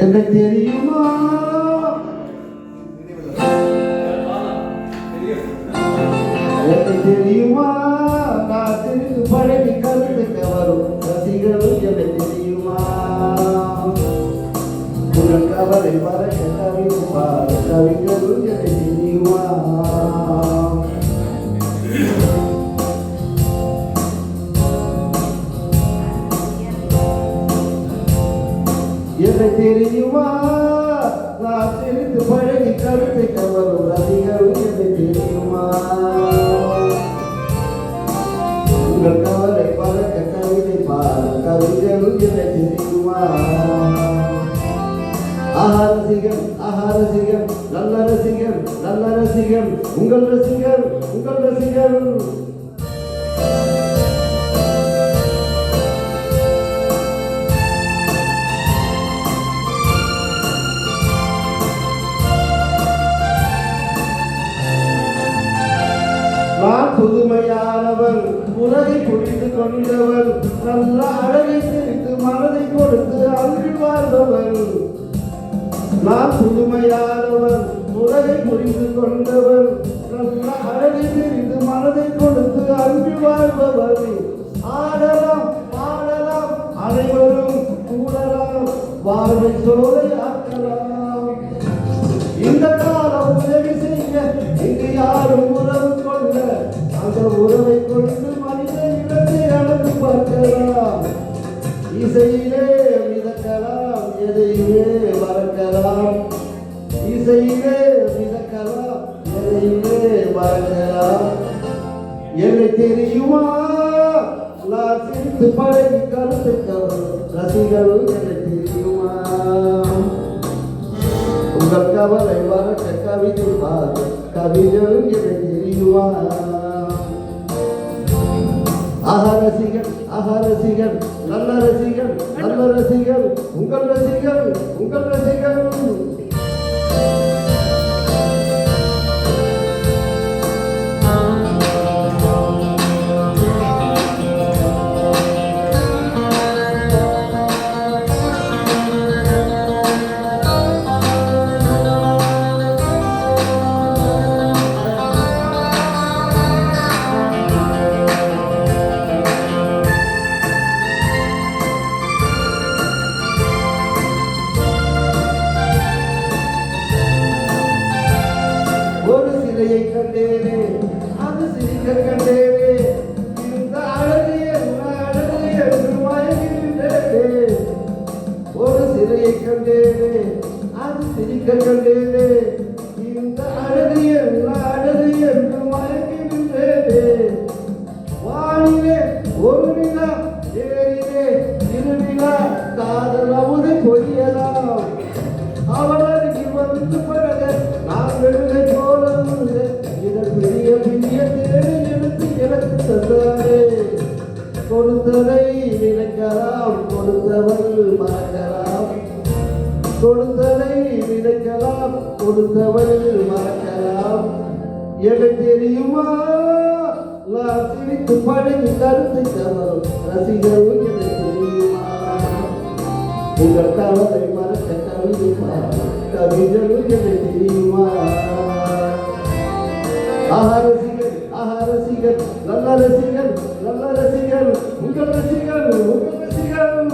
என்ன தெரியுமா என்ன தெரியுமா காத்திருக்கு பழகி கருத்துக்க வரும் ரசிகரும் என்ன தெரியுமா உங்கள் கவலை மறக்க கவிப்பார் கவிஞரும் என்ன தெரியுமா என்ன தெரியுமா நான் சிரித்து பழகி கருத்தை கவரும் ரசிகரும் என்ன தெரியுமா உங்கள் கவலை பறக்க கவிதை பாரு கவிஞரும் என்ன தெரியுமா ரசிகன் ரசிகன் நல்ல ரசிகன் நல்ல ரசிகன் உங்கள் ரசிகன் உங்கள் ரசிகன் நான் புதுமையானவன் உலகை புரிந்து கொண்டவன் நல்ல அழகை தெரிந்து மனதை கொடுத்து அன்பில் வாழ்பவன் நான் புதுமையானவன் உலகை புரிந்து கொண்டவன் நல்ல அழகை தெரிந்து மனதை கொடுத்து அன்பில் வாழ்பவன் ஆடலாம் பாடலாம் அனைவரும் கூடலாம் வாழ்வை சோலை ஆக்கலாம் இந்த காலம் உதவி செய்ய இங்கு யாரும் உறவு கொள்ள அந்த உறவை கொண்டு மனித இடத்தை அளந்து பார்க்கலாம் இசையிலே மிதக்கலாம் எதையுமே மறக்கலாம் இசையிலே மிதக்கலாம் எதையுமே மறக்கலாம் என்னை தெரியுமா நான் சிரித்து பழகி கருத்துக்கள் ரசிகரும் என்னை தெரியுமா உங்கள் கவலை மறக்க கவிதை பாரு கவிஞரும் என்னை தெரியுமா ரசிகன் நல்ல ரசிகன் நல்ல ரசிகன் உங்கள் ரசிகன் உங்கள் ரசிகன் ஒரு சிலையை கண்டேனே அது சிரிக்க கண்டேனே இந்த அழகிய என்று மயங்கின்றேனே ஒரு சிலையை கண்டேனே அது சிரிக்க கண்டேனே இந்த அழகிய என்று மயங்கின்றேனே வானிலே ஒரு நிலா ஏரிலே இருநிலா காதல் அமுதை பொய்யலாம் அவளுக்கு வந்து பழக நான் வெள்ளை போலவில்லை இதன் பெரிய பெரிய தேவை எடுத்து எனக்கு தந்தாரே கொடுத்ததை நினைக்கலாம் கொடுத்தவள் மறக்கலாம் கொடுத்ததை நினைக்கலாம் கொடுத்தவள் மறக்கலாம் என தெரியுமா நான் சிரித்து பழகி கருத்தை கவரும் ரசிகரும் என தெரியுமா உங்கள் கவலை மறக்க கவிதை கவிஞரும் என்னை தெரியுமா ரசிகன் நல்ல ரசிகன் நல்ல ரசிகன் உங்கள் ரசிகன் உங்கள் ரசிகன்